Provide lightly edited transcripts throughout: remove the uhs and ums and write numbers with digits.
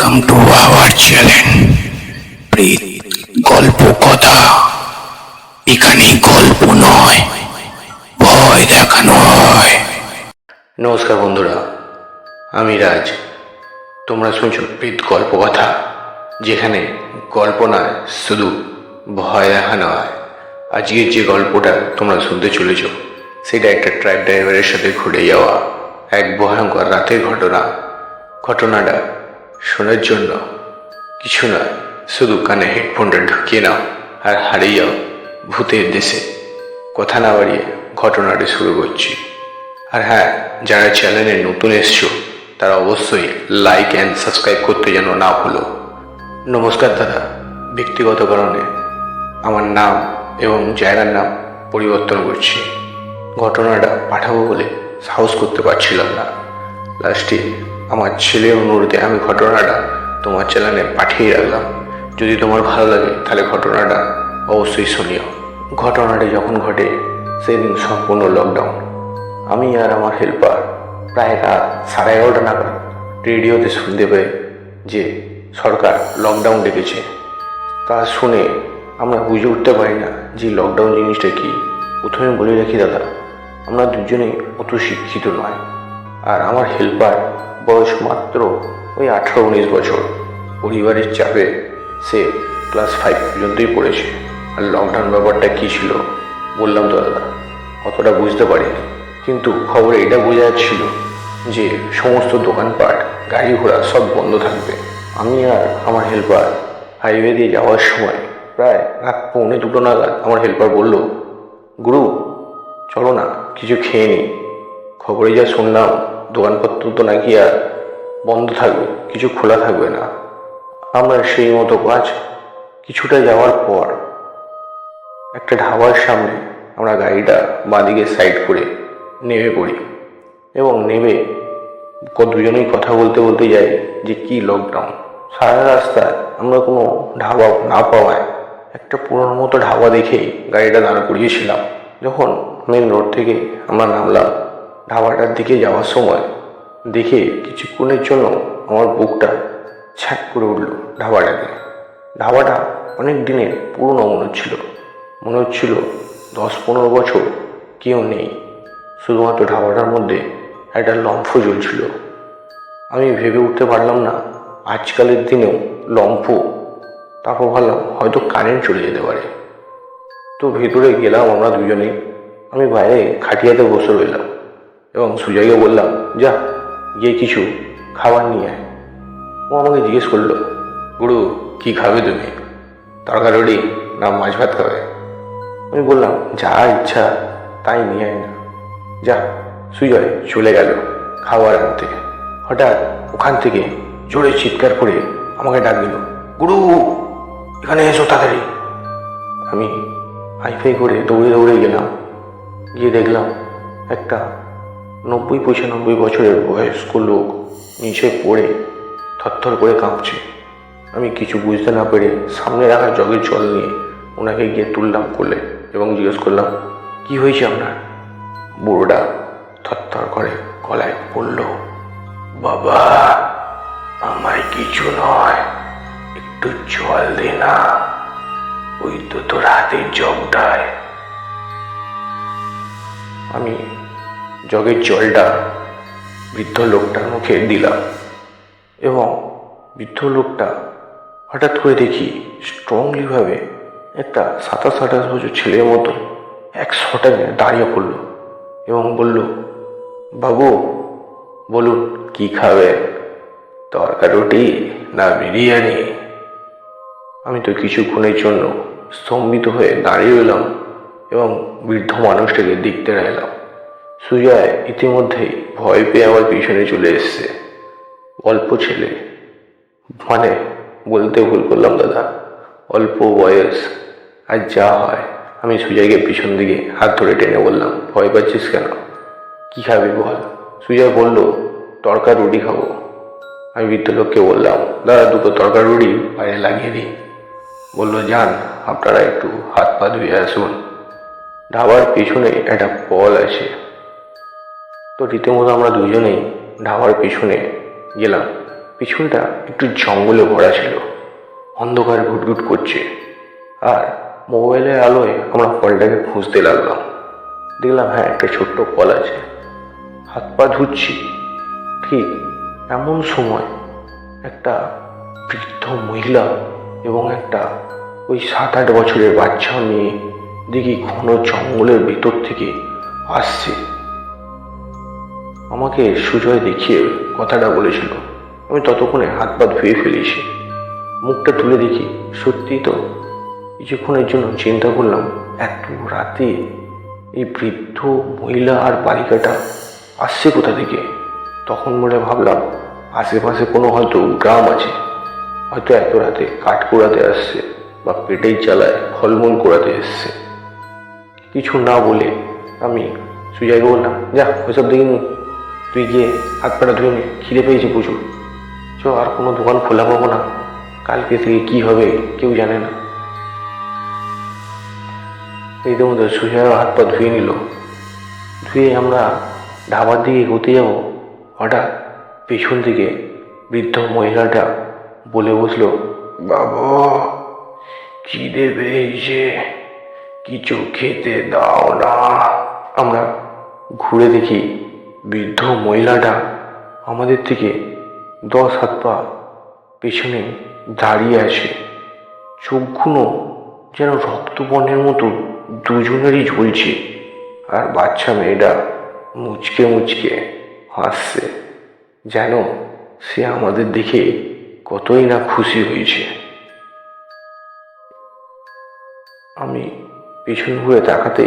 Welcome to our channel প্রিত গল্প কথা। এখানে গল্প নয়, ভয় দেখানো হয়। নমস্কার বন্ধুরা, আমি রাজ। তোমরা শুনছো প্রিত গল্প কথা, যেখানে গল্প নয়, শুধু ভয় দেখানো হয়। আজকের যে গল্পটা তোমরা শুনতে চলেছ, সেটা একটা ট্রাক ড্রাইভারের সাথে ঘটে যাওয়া এক ভয়ঙ্কর রাতের ঘটনাটা শোনার জন্য কিছু নয়, শুধু কানে হেডফোনটা ঢুকিয়ে নাও আর হারিয়ে যাও ভূতের দেশে। কথা না বাড়িয়ে ঘটনাটি শুরু করছি। আর হ্যাঁ, যারা চ্যানেলে নতুন এসছো তারা অবশ্যই লাইক অ্যান্ড সাবস্ক্রাইব করতে যেন না ভুলো। নমস্কার দাদা, ব্যক্তিগত কারণে আমার নাম এবং জায়গার নাম পরিবর্তন করছি। ঘটনাটা পাঠাবো বলে সাহস করতে পারছিলাম না। লাস্টে আমার ছেলের অনুরোধে আমি ঘটনাটা তোমার চ্যানেলে পাঠিয়ে রাখলাম। যদি তোমার ভালো লাগে তাহলে ঘটনাটা অবশ্যই শুনিও। ঘটনাটা যখন ঘটে সেদিন সম্পূর্ণ লকডাউন। আমি আর আমার হেল্পার প্রায় রাত 11:30 নাগাদ রেডিওতে শুনতে পাই যে সরকার লকডাউন ডেকেছে। তা শুনে আমরা বুঝে উঠতে পারি না যে লকডাউন জিনিসটা কি। প্রথমে বলে রাখি দাদা, আমরা দুজনেই অত শিক্ষিত নয়, আর আমার হেল্পার বয়স মাত্র ওই 18-19 বছর। পরিবারের চাপে সে ক্লাস 5 পর্যন্তই পড়েছে। আর লকডাউন ব্যাপারটা কী ছিল বললাম তো দাদা, অতটা বুঝতে পারিনি। কিন্তু খবরে এটা বোঝা যাচ্ছিল যে সমস্ত দোকানপাট, গাড়ি ঘোড়া সব বন্ধ থাকবে। আমি আর আমার হেল্পার হাইওয়ে দিয়ে যাওয়ার সময় প্রায় রাত 1:45 নাগাদ আমার হেল্পার বলল, গুরু চলো না কিছু খেয়ে নিই। খবরে যা শুনলাম দোকানপত্র তো নাকি আর বন্ধ থাকবে, কিছু খোলা থাকবে না। আমরা সেই মতো কাজ কিছুটা যাওয়ার পর একটা ধাবার সামনে আমরা গাড়িটা বাঁদিকে সাইড করে নেমে পড়ি এবং নেমে দুজনেই কথা বলতে বলতে যাই যে কি লকডাউন। সারা রাস্তায় আমরা কোনো ধাবা না পাওয়ায় একটা পুরোনো মতো ধাবা দেখেই গাড়িটা দাঁড় করিয়েছিলাম। যখন মেন রোড থেকে আমরা নামলাম ধাবাটার দিকে যাওয়ার সময় দেখে কিছুক্ষণের জন্য আমার বুকটা ছ্যাঁক করে উঠল ধাবাটাকে। ধাবাটা অনেক দিনের পুরনো মনে হচ্ছিল 10-15 বছর কেউ নেই, শুধুমাত্র ধাবাটার মধ্যে একটা লম্ফ জ্বলছিল। আমি ভেবে উঠতে পারলাম না আজকালের দিনেও লম্ফ। তারপর ভাবলাম হয়তো কারেন্ট চলে যেতে পারে। তো ভেতরে গেলাম আমরা দুজনে। আমি বাইরে খাটিয়াতে বসে রইলাম এবং সুজয়কে বললাম, যা গিয়ে কিছু খাবার নিয়ে আয়। ও আমাকে জিজ্ঞেস করলো, গুরু কি খাবে তুমি, তরকারি রুটি না মাছ ভাত খাবে? আমি বললাম, যা ইচ্ছা তাই নিয়ে আয় না। যা। সুজয় চলে গেল খাবার আনতে। হঠাৎ ওখান থেকে জোরে চিৎকার করে আমাকে ডাক দিল, গুরু এখানে এসো তাড়াতাড়ি। আমি হাইফাই করে দৌড়ে দৌড়ে গেলাম। গিয়ে দেখলাম একটা 90-95 বছরের বয়স্ক লোক নিচে পড়ে থরথর করে কাঁপছে। আমি কিছু বুঝতে না পেরে সামনে রাখা জগের জল নিয়ে ওনাকে গিয়ে তুললাম কোলে এবং জিজ্ঞেস করলাম, কি হয়েছে আপনার? বুড়োটা থরথর করে গলায় পড়ল, বাবা আমায় কিছু নয়, একটু জল দে না, ওই তো তোর হাতের জগটায়। আমি জগের জলটা বৃদ্ধ লোকটার মুখে দিলাম এবং বৃদ্ধ লোকটা হঠাৎ করে দেখি স্ট্রংলি ভাবে একটা 27-28 বছর ছেলের মতো এক শটে দাঁড়িয়ে পড়ল এবং বলল, বাবু বলুন কি খাবে, তরকারি রুটি না বিরিয়ানি? আমি তো কিছুক্ষণের জন্য স্তম্ভিত হয়ে দাঁড়িয়ে রইলাম এবং বৃদ্ধ মানুষটাকে দেখতে রইলাম। সুজয় ইতিমধ্যেই ভয় পেয়ে আমার পিছনে চলে এসছে। অল্প ছেলে, মানে বলতে ভুল করলাম দাদা, অল্প বয়স। আর যা হয়, আমি সুজয়কে পিছন দিকে হাত ধরে টেনে বললাম, ভয় পাচ্ছিস কেন, কি খাবি বল? সুজয় বলল, তরকারি রুটি খাবো। আমি বৃদ্ধ লোককে বললাম, দাদা দুটো তরকারি রুটি বাইরে লাগিয়ে দিই। বলল, যান আপনারা একটু হাত পা ধুয়ে আসুন, ধাবার পিছনে একটা কল আছে। তো রীতিমতো আমরা দুজনেই ধাবার পিছনে গেলাম পিছনটা একটু জঙ্গলে ভরা ছিল, অন্ধকার ঘুটঘুট করছে। আর মোবাইলের আলোয় আমরা কলটাকে খুঁজতে লাগলাম। দেখলাম হ্যাঁ, একটা ছোট্ট কল আছে। হাত পা ধুচ্ছি, ঠিক এমন সময় একটা বৃদ্ধ মহিলা এবং একটা ওই 7-8 বছরের বাচ্চা মেয়ে দেখি ঘন জঙ্গলের ভিতর থেকে আসছে। আমাকে সুজয় দেখিয়ে কথাটা বলেছিল। আমি ততক্ষণে হাত পা ধুয়ে ফেলেছি। মুখটা তুলে দেখি সত্যি তো। কিছুক্ষণের জন্য চিন্তা করলাম, এত রাতে এই বৃদ্ধ মহিলা আর বালিকাটা আসছে কোথা থেকে। তখন বলে ভাবলাম আশেপাশে কোনো হয়তো গ্রাম আছে, হয়তো এত রাতে কাঠ কুড়াতে আসছে বা পেটের জ্বালায় ফলমূল কুড়াতে এসছে। কিছু না বলে আমি সুজয়কে বললাম, যা ওইসব দেখিনি, তুই গিয়ে হাত পাটা ধুয়ে নে, খিদে পেয়েছি প্রচুর। চ, আর কোনো দোকান খোলা পাবো না, কালকে থেকে কি হবে কেউ জানে না। এই তো মধ্যে সুজয় হাত পা ধুয়ে নিল। ধুয়ে আমরা ধাবার দিকে এগোতে যাব, হঠাৎ পেছন থেকে বৃদ্ধ মহিলাটা বলে বসলো, বাবা খিদে পেয়েছে, কিছু খেতে দাও না। আমরা ঘুরে দেখি বৃদ্ধ মহিলাটা আমাদের থেকে 10 হাত পা পেছনে দাঁড়িয়ে আছে। চোখগুলো যেন রক্তবর্ণের মতো দুজনেরই ঝুলছে, আর বাচ্চা মেয়েটা মুচকে মুচকে হাসছে, যেন সে আমাদের দেখে কতই না খুশি হয়েছে। আমি পিছন ঘুরে তাকাতে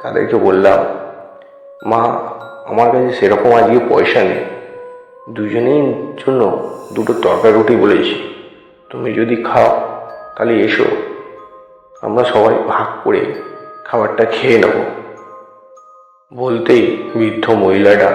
তাদেরকে বললাম, মা আমার কাছে সেরকম আজকে পয়সা নেই, দুজনেই জন্য 2টো তরকারি রুটি বলেছি, তুমি যদি খাও তাহলে এসো, আমরা সবাই ভাগ করে খাবারটা খেয়ে নেব। বলতেই বৃদ্ধ মহিলাটা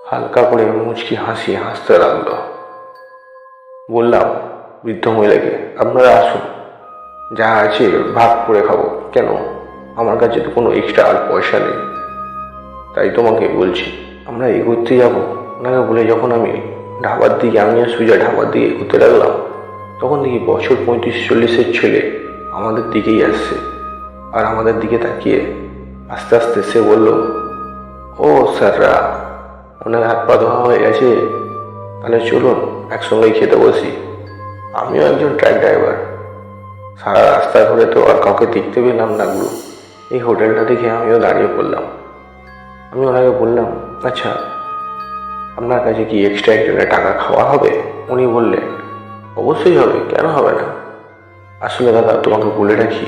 হালকা করে মুচকি হাসতে লাগলো। বললাম বৃদ্ধ মহিলাকে, আপনারা আসুন, যা আছে ভাগ করে খাবো। কেন, আমার কাছে তো কোনো এক্সট্রা আর পয়সা নেই, তাই তোমাকে বলছি। আমরা এগোতে যাবো ওনাকে বলে যখন আমি ধাবার দিকে, আমি আর সুজা ধাবার দিকে এগোতে লাগলাম, তখন দেখি বছর 35-40-এর ছেলে আমাদের দিকেই আসছে। আর আমাদের দিকে তাকিয়ে আস্তে আস্তে সে বলল, ও স্যাররা, আপনার হাত পা ধোয়া হয়ে গেছে, তাহলে চলুন একসঙ্গেই খেতে বসি। আমিও একজন ট্রাক ড্রাইভার, সারা রাস্তা ঘুরে তো আর কাউকে দেখতে পেলাম না গুরু, এই হোটেলটা দেখে আমিও দাঁড়িয়ে পড়লাম। আমি ওনাকে বললাম, আচ্ছা আপনার কাছে কি এক্সট্রা একজনের টাকা খাওয়া হবে? উনি বললেন, অবশ্যই হবে, কেন হবে না। আসলে দাদা তোমাকে বলে রাখি,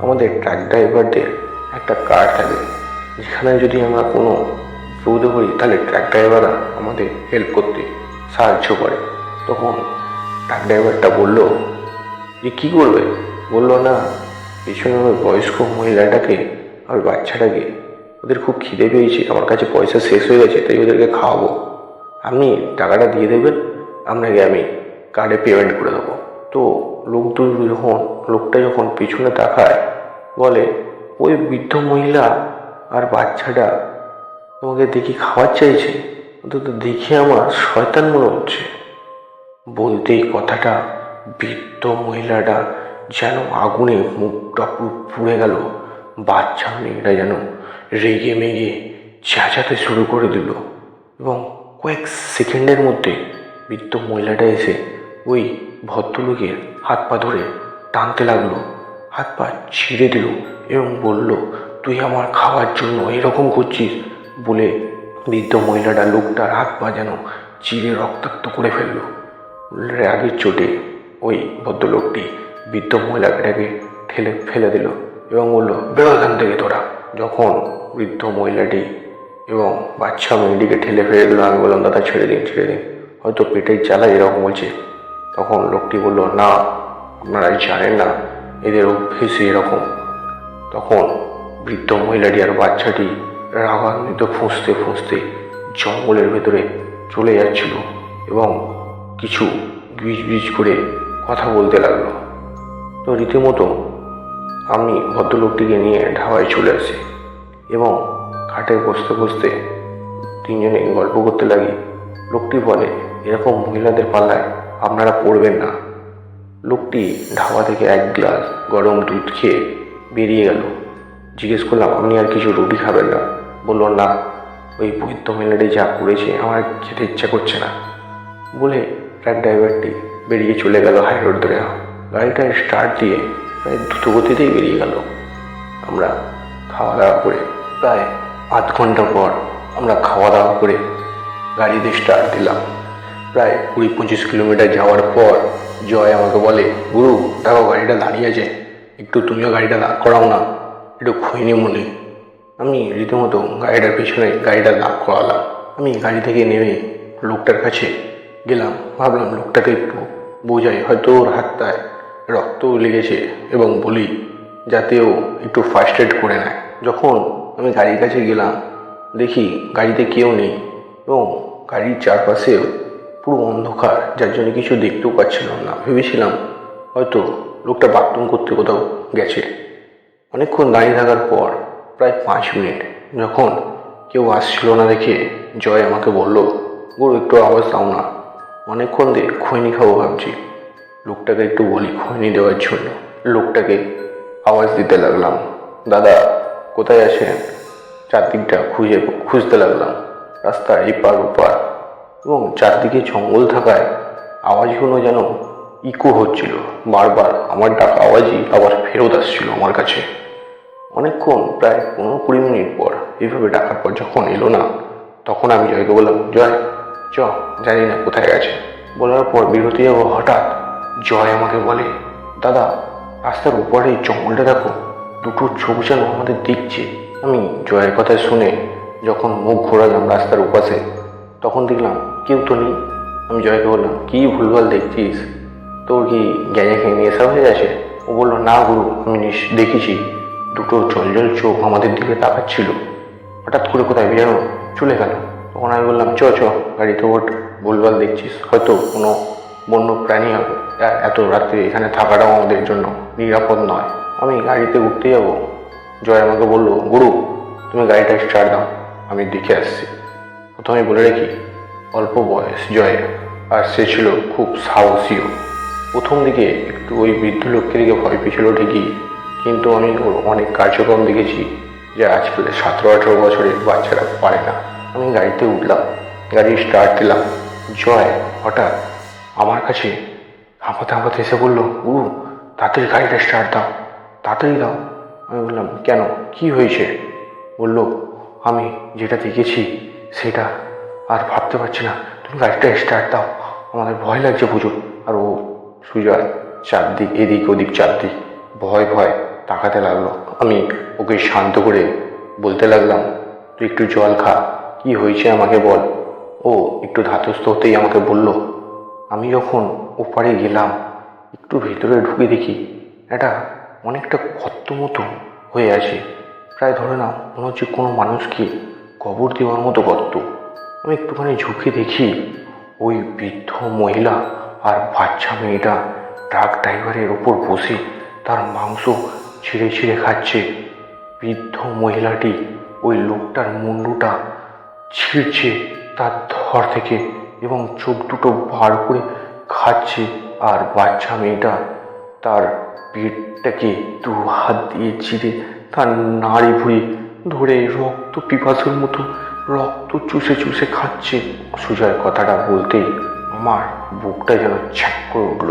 আমাদের ট্রাক ড্রাইভারদের একটা কার্ড থাকে, যেখানে যদি আমরা কোনো বিপদে পড়ি তাহলে ট্রাক ড্রাইভাররা আমাদের হেল্প করতে সাহায্য করে। তখন ট্রাক ড্রাইভারটা বলল যে কী করবে? বলল না, পিছনে ওই বয়স্ক মহিলাটাকে আর বাচ্চাটাকে, ওদের খুব খিদে পেয়েছে, আমার কাছে পয়সা শেষ হয়ে গেছে, তাই ওদেরকে খাওয়াবো, আপনি টাকাটা দিয়ে দেবেন, আপনাকে আমি কার্ডে পেমেন্ট করে দেবো। তো লোকটা যখন পিছনে তাকায়, বলে, ওই বৃদ্ধ মহিলা আর বাচ্চাটা তোমাকে দেখি খাবার চাইছে, তো দেখে আমার শয়তান মনে হচ্ছে। বলতেই কথাটা বৃদ্ধ মহিলাটা যেন আগুনে মুখটা পুড়ে গেল, বাচ্চা মেয়েটা যেন রেগে মেগে চেঁচাতে শুরু করে দিল, এবং কয়েক সেকেন্ডের মধ্যে বৃদ্ধ মহিলাটা এসে ওই ভদ্রলোকের হাত পা ধরে টানতে লাগলো, হাত পা ছিঁড়ে দিল এবং বলল, তুই আমার খাওয়ার জন্য এরকম করছিস বলে বৃদ্ধ মহিলাটা লোকটার হাত পা যেন চিরে রক্তাক্ত করে ফেলল। রাগের চোটে ওই ভদ্রলোকটি বৃদ্ধ মহিলাটাকে ঠেলে ফেলে দিল এবং বলল, বেরো এখান থেকে তোরা। যখন বৃদ্ধ মহিলাটি এবং বাচ্চা মেয়েটিকে ঠেলে ফেলে দিল, আমি বললাম, দাদা ছেড়ে দিন, হয়তো পেটের জ্বালা এরকম বলছে। তখন লোকটি বলল, না আপনারা জানেন না, এদের অভ্যেস এরকম। তখন বৃদ্ধ মহিলাটি আর বাচ্চাটি রাগান্বিত ফুঁসতে জঙ্গলের ভেতরে চলে যাচ্ছিল এবং কিছু গিজ করে কথা বলতে লাগলো। তো রীতিমতো আমি ভদ্রলোকটিকে নিয়ে ধাবায় চলে আসি এবং খাটে বসতে তিনজনে গল্প করতে লাগি। লোকটি বলে, এরকম মহিলাদের পাল্লায় আপনারা পড়বেন না। লোকটি ধাবা থেকে এক গ্লাস গরম দুধ খেয়ে বেরিয়ে গেল। জিজ্ঞেস করলাম, আপনি আর কিছু রুটি খাবেন না? বলল, না, ওই বৈদ্য মহিলাটি যা করেছে আমার খেতে ইচ্ছা করছে না বলে ট্রাক ড্রাইভারটি বেরিয়ে চলে গেল হাই রোড ধরে। গাড়িটা স্টার্ট দিয়ে প্রায় দ্রুতগতিতেই বেরিয়ে গেল। আমরা খাওয়া দাওয়া করে প্রায় আধ ঘন্টা পর আমরা খাওয়া দাওয়া করে গাড়িতে স্টার্ট দিলাম। প্রায় 20-25 কিলোমিটার যাওয়ার পর জয় আমাকে বলে, গুরু দেখো গাড়িটা দাঁড়িয়ে আছে, একটু তুমিও গাড়িটা দাঁড় করাও না, একটু খৈনি মনে। আমি রীতিমতো গাড়িটার পিছনে গাড়িটা দাঁড় করালাম। আমি গাড়ি থেকে নেমে লোকটার কাছে গেলাম। ভাবলাম লোকটাকে একটু বোঝাই, হয়তো ওর হাতটায় রক্তও লেগেছে, এবং বলি যাতে ও একটু ফার্স্ট এড করে নেয়। যখন আমি গাড়ির কাছে গেলাম দেখি গাড়িতে কেউ নেই এবং গাড়ির চারপাশেও পুরো অন্ধকার, যার জন্য কিছু দেখতেও পাচ্ছিলাম না। ভেবেছিলাম হয়তো লোকটা বাথরুম করতে কোথাও গেছে। অনেকক্ষণ দাঁড়িয়ে থাকার পর প্রায় 5 মিনিট যখন কেউ আসছিল না দেখে জয় আমাকে বলল, গুরু একটু আওয়াজ দাও না, অনেকক্ষণ দিয়ে খৈনি খাবো ভাবছি। লোকটাকে একটু বলি খৈনি দেওয়ার জন্য। লোকটাকে আওয়াজ দিতে লাগলাম, দাদা কোথায় আছেন? চারদিকটা খুঁজতে লাগলাম, রাস্তা এপার ওপার, এবং চারদিকে জঙ্গল থাকায় আওয়াজগুলো যেন ইকো হচ্ছিল। বারবার আমার ডাকা আওয়াজই আবার ফেরত আসছিল আমার কাছে। অনেকক্ষণ প্রায় 15-20 মিনিট পর এইভাবে ডাকার পর যখন এলো না, তখন আমি জয়কে বললাম, জয় জানি না কোথায় গেছে। বলার পর বিরতি যাবো, হঠাৎ জয় আমাকে বলে, দাদা রাস্তার উপরে জঙ্গলটা দেখো, দুটো চোখ যেন আমাদের দেখছে। আমি জয়ের কথা শুনে যখন মুখ ঘোরালাম রাস্তার উপাসে, তখন দেখলাম কেউ তো নেই। আমি জয়কে বললাম, কি ভুলভাল দেখছিস, তোর কি গ্যাঁজা খেয়ে নেশা হয়ে গেছে? ও বললো, না গুরু, আমি দেখেছি দুটো জল চোখ আমাদের দিকে তাকাচ্ছিল, হঠাৎ করে কোথায় যেন চলে গেল। তখন আমি বললাম, চ গাড়িতে ওঠ, ভুলভাল দেখছিস, হয়তো কোনো বন্য প্রাণী হবে, এত রাত্রে এখানে থাকাটাও আমাদের জন্য নিরাপদ নয়। আমি গাড়িতে উঠতে যাব, জয় আমাকে বলল, গুরু তুমি গাড়িটা স্টার্ট দাও, আমি দেখে আসছি। প্রথমে বলে রাখি, অল্প বয়স জয়ের, আর সে ছিল খুব সাহসীও। প্রথম দিকে একটু ওই বৃদ্ধ লোককে দিকে ভয় পেয়েছিল ঠিকই, কিন্তু আমি ওর অনেক কার্যক্রম দেখেছি যা আজকাল 17-18 বছরের বাচ্চারা পারে না। আমি গাড়িতে উঠলাম, গাড়ি স্টার্ট দিলাম। জয় হঠাৎ আমার কাছে হাঁপাতে এসে বলল, গুরু তাড়াতাড়ি গাড়িটা স্টার্ট দাও, তাড়াতাড়ি দাও। আমি বললাম, কেন, কি হয়েছে? বলল, আমি যেটা দেখেছি সেটা আর ভাবতে পারছি না, তুমি গাড়িটা স্টার্ট দাও, আমাদের ভয় লাগছে প্রচুর। আর ও সুজয় চারদিক এদিক ওদিক চারদিক ভয় তাকাতে লাগলো। আমি ওকে শান্ত করে বলতে লাগলাম, তুই একটু জল খা, কি হয়েছে আমাকে বল। ও একটু ধাতস্থ হতেই আমাকে বলল। আমি যখন ওপারে গেলাম, একটু ভেতরে ঢুকে দেখি এটা অনেকটা গর্ত মতো হয়ে আছে, প্রায় ধরে নাও মনে হচ্ছে কোনো মানুষকে কবর দেওয়ার মতো গর্ত। আমি একটুখানি ঝুঁকে দেখি ওই বৃদ্ধ মহিলা আর বাচ্চা মেয়েটা ট্রাক ড্রাইভারের ওপর বসে তার মাংস ছিঁড়ে খাচ্ছে। বৃদ্ধ মহিলাটি ওই লোকটার মুন্ডুটা ছিঁড়ছে তার ধর থেকে এবং চোখ দুটো বার করে খাচ্ছে, আর বাচ্চা মেয়েটা তার পেটটাকে 2 হাত দিয়ে চিরে তার নাড়ি ভুড়ি ধরে রক্ত পিপাসুর মতো রক্ত চুষে খাচ্ছে। সুজয় কথাটা বলতেই আমার বুকটা যেন ছ্যাক করে উঠল।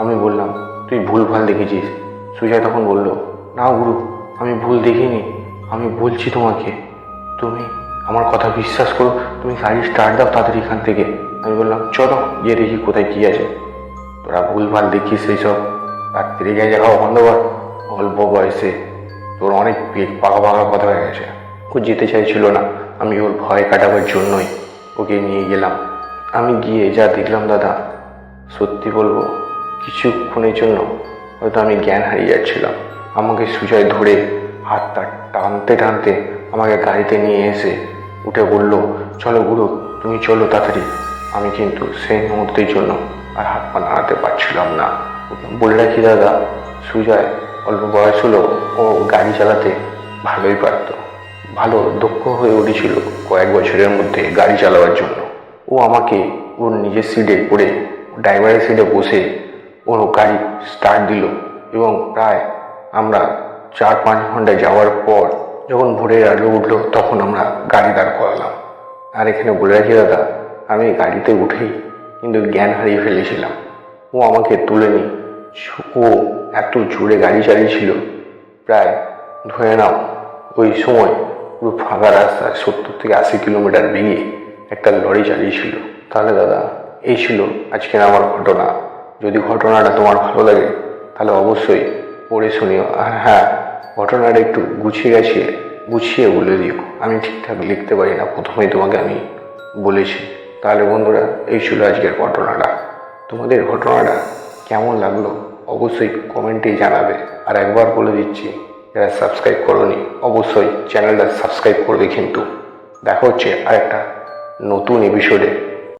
আমি বললাম, তুই ভুলভাল দেখেছিস। সুজয় তখন বলল, না গুরু, আমি ভুল দেখিনি, আমি বলছি তোমাকে, তুমি আমার কথা বিশ্বাস করো, তুমি গাড়ি স্টার্ট দাও তাড়াতাড়ি এখান থেকে। আমি বললাম, চলো গিয়ে দেখি কোথায় কী আছে। তোরা ভুলভাল দেখিস সেই সব, রাত্রি গায়ে খাওয়া বন্ধ কর, অল্প বয়সে তোর অনেক পেট পাকা কথা হয়ে গেছে। ও যেতে চাইছিল না, আমি ওর ভয় কাটাবার জন্যই ওকে নিয়ে গেলাম। আমি গিয়ে যা দেখলাম দাদা, সত্যি বলবো কিছুক্ষণের জন্য হয়তো আমি জ্ঞান হারিয়ে যাচ্ছিলাম। আমাকে সুজয় ধরে হাতটা টানতে আমাকে গাড়িতে নিয়ে এসে উঠে বলল, চলো গুরু তুমি চলো তাড়াতাড়ি। আমি কিন্তু সেই মুহূর্তের জন্য আর হাত পা নাড়াতে পারছিলাম না। বলে রাখি দাদা, সুজয় অল্প বয়স হলো, ও গাড়ি চালাতে ভালোই পারত, ভালো দক্ষ হয়ে উঠেছিল কয়েক বছরের মধ্যে গাড়ি চালাবার জন্য। ও আমাকে ওর নিজের সিটে করে ড্রাইভারের সিটে বসে ওর গাড়ি স্টার্ট দিল এবং প্রায় আমরা 4-5 ঘন্টা যাওয়ার পর যখন ভোরের আলো উঠলো তখন আমরা গাড়ি দাঁড় করালাম। আর এখানে বলে রাখি দাদা, আমি গাড়িতে উঠেই কিন্তু জ্ঞান হারিয়ে ফেলেছিলাম। ও আমাকে তুলেনি। ও এত জোরে গাড়ি চালিয়েছিল, প্রায় ধরে নাও ওই সময় পুরো ফাঁকা রাস্তায় 70 থেকে 80 কিলোমিটার বেগে একটা লরি চালিয়েছিল। তাহলে দাদা, এই ছিল আজকের আমার ঘটনা। যদি ঘটনাটা তোমার ভালো লাগে তাহলে অবশ্যই পড়ে শুনিও। আর হ্যাঁ, ঘটনাটা একটু গুছিয়ে বলে দিও। আমি ঠিকঠাক লিখতে পারি না, প্রথমেই তোমাকে আমি বলেছি। তাহলে বন্ধুরা, এই ছিল আজকের ঘটনাটা। তোমাদের ঘটনাটা কেমন লাগলো অবশ্যই কমেন্টেই জানাবে। আর একবার বলে দিচ্ছি, যারা সাবস্ক্রাইব করোনি অবশ্যই চ্যানেলটা সাবস্ক্রাইব করবে। কিন্তু দেখা হচ্ছে আর একটা নতুন এপিসোডে।